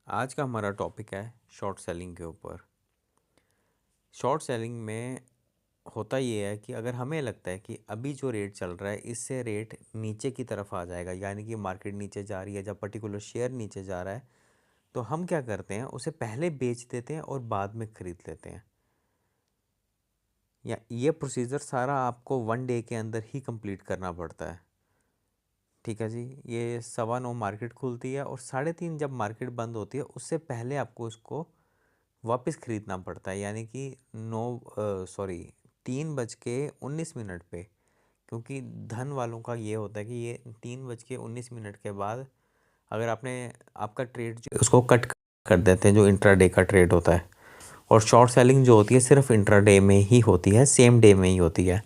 आज का हमारा टॉपिक है शॉर्ट सेलिंग के ऊपर। शॉर्ट सेलिंग में होता ये है कि अगर हमें लगता है कि अभी जो रेट चल रहा है इससे रेट नीचे की तरफ आ जाएगा, यानी कि मार्केट नीचे जा रही है, जब पर्टिकुलर शेयर नीचे जा रहा है तो हम क्या करते हैं, उसे पहले बेच देते हैं और बाद में ख़रीद लेते हैं। या ये प्रोसीजर सारा आपको 1 डे के अंदर ही कंप्लीट करना पड़ता है। ठीक है जी, ये 9:15 मार्केट खुलती है और 3:30 जब मार्केट बंद होती है उससे पहले आपको इसको वापस ख़रीदना पड़ता है, यानी कि 3:19 पे। क्योंकि धन वालों का ये होता है कि ये 3:19 के बाद अगर आपका ट्रेड जो उसको कट कर देते हैं, जो इंट्राडे का ट्रेड होता है। और शॉर्ट सेलिंग जो होती है सिर्फ इंट्राडे में ही होती है, सेम डे में ही होती है।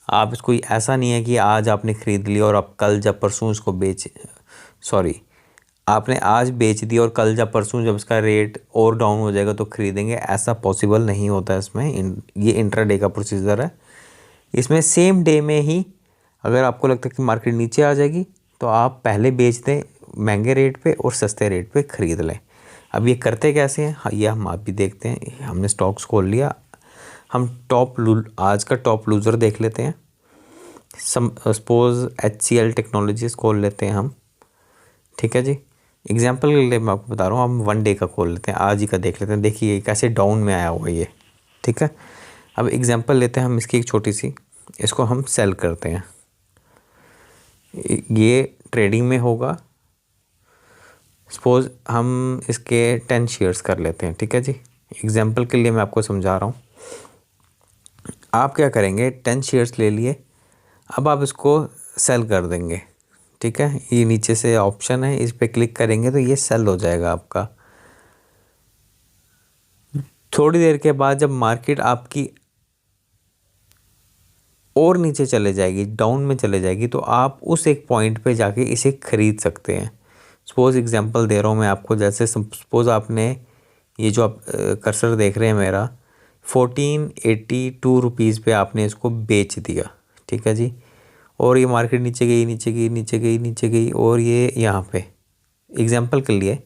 आप इसको ऐसा नहीं है कि आज आपने ख़रीद लिया और आप कल जब परसों इसको आपने आज बेच दिया और कल जब परसों जब इसका रेट और डाउन हो जाएगा तो ख़रीदेंगे, ऐसा पॉसिबल नहीं होता है इसमें। ये इंट्राडे का प्रोसीजर है। इसमें सेम डे में ही अगर आपको लगता है कि मार्केट नीचे आ जाएगी तो आप पहले बेच दें महंगे रेट पे और सस्ते रेट पे ख़रीद लें। अब ये करते कैसे हैं, ये हम आप भी देखते हैं। हमने स्टॉक्स खोल लिया, हम आज का टॉप लूज़र देख लेते हैं। सपोज HCL टेक्नोलॉजीज खोल लेते हैं हम। ठीक है जी, एग्जाम्पल के लिए मैं आपको बता रहा हूँ, हम 1 डे का खोल लेते हैं, आज ही का देख लेते हैं। देखिए कैसे डाउन में आया हुआ ये। ठीक है, अब एग्जाम्पल लेते हैं हम इसकी एक छोटी सी, इसको हम सेल करते हैं। ये ट्रेडिंग में होगा। सपोज हम इसके 10 शेयर्स कर लेते हैं। ठीक है जी, एग्जाम्पल के लिए मैं आपको समझा रहा हूँ। आप क्या करेंगे, 10 शेयर्स ले लिए, अब आप इसको सेल कर देंगे। ठीक है, ये नीचे से ऑप्शन है, इस पर क्लिक करेंगे तो ये सेल हो जाएगा आपका। थोड़ी देर के बाद जब मार्केट आपकी और नीचे चले जाएगी, डाउन में चले जाएगी, तो आप उस एक पॉइंट पे जाके इसे ख़रीद सकते हैं। सपोज़ एग्जांपल दे रहा हूँ मैं आपको, जैसे सपोज़ आपने ये जो आप कर्सर देख रहे हैं मेरा, 1482 रुपीज़ पे आपने इसको बेच दिया। ठीक है जी, और ये मार्केट नीचे गई नीचे गई नीचे गई नीचे गई और ये यहाँ पे एग्जांपल के लिए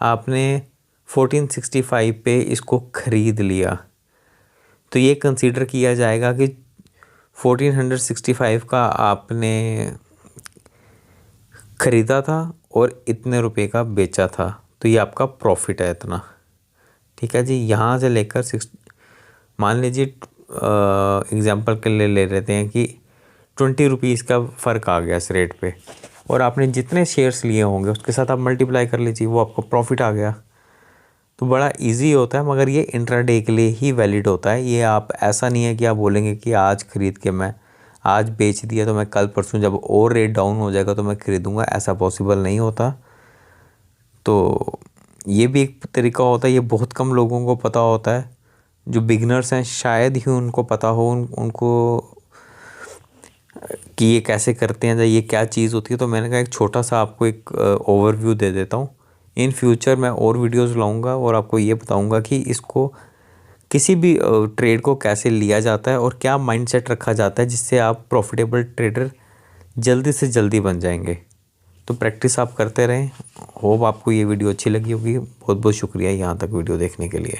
आपने 1465 पे इसको ख़रीद लिया, तो ये कंसीडर किया जाएगा कि 1465 का आपने ख़रीदा था और इतने रुपए का बेचा था, तो ये आपका प्रॉफिट है इतना। ठीक है जी, यहाँ से लेकर मान लीजिए एग्जांपल के लिए ले लेते हैं कि 20 रुपीज़ का फ़र्क आ गया इस रेट पे, और आपने जितने शेयर्स लिए होंगे उसके साथ आप मल्टीप्लाई कर लीजिए, वो आपको प्रॉफिट आ गया। तो बड़ा इजी होता है, मगर ये इंट्राडे के लिए ही वैलिड होता है। ये आप ऐसा नहीं है कि आप बोलेंगे कि आज ख़रीद के मैं आज बेच दिया तो मैं कल परसों जब और रेट डाउन हो जाएगा तो मैं ख़रीदूँगा, ऐसा पॉसिबल नहीं होता। तो ये भी एक तरीका होता है, ये बहुत कम लोगों को पता होता है। जो बिगनर्स हैं शायद ही उनको पता हो उनको कि ये कैसे करते हैं या ये क्या चीज़ होती है। तो मैंने कहा एक छोटा सा आपको एक ओवरव्यू दे देता हूँ। इन फ्यूचर मैं और वीडियोस लाऊंगा और आपको ये बताऊंगा कि इसको किसी भी ट्रेड को कैसे लिया जाता है और क्या माइंडसेट रखा जाता है जिससे आप प्रॉफिटेबल ट्रेडर जल्दी से जल्दी बन जाएंगे। तो प्रैक्टिस आप करते रहें। होप आपको ये वीडियो अच्छी लगी होगी। बहुत बहुत शुक्रिया यहाँ तक वीडियो देखने के लिए।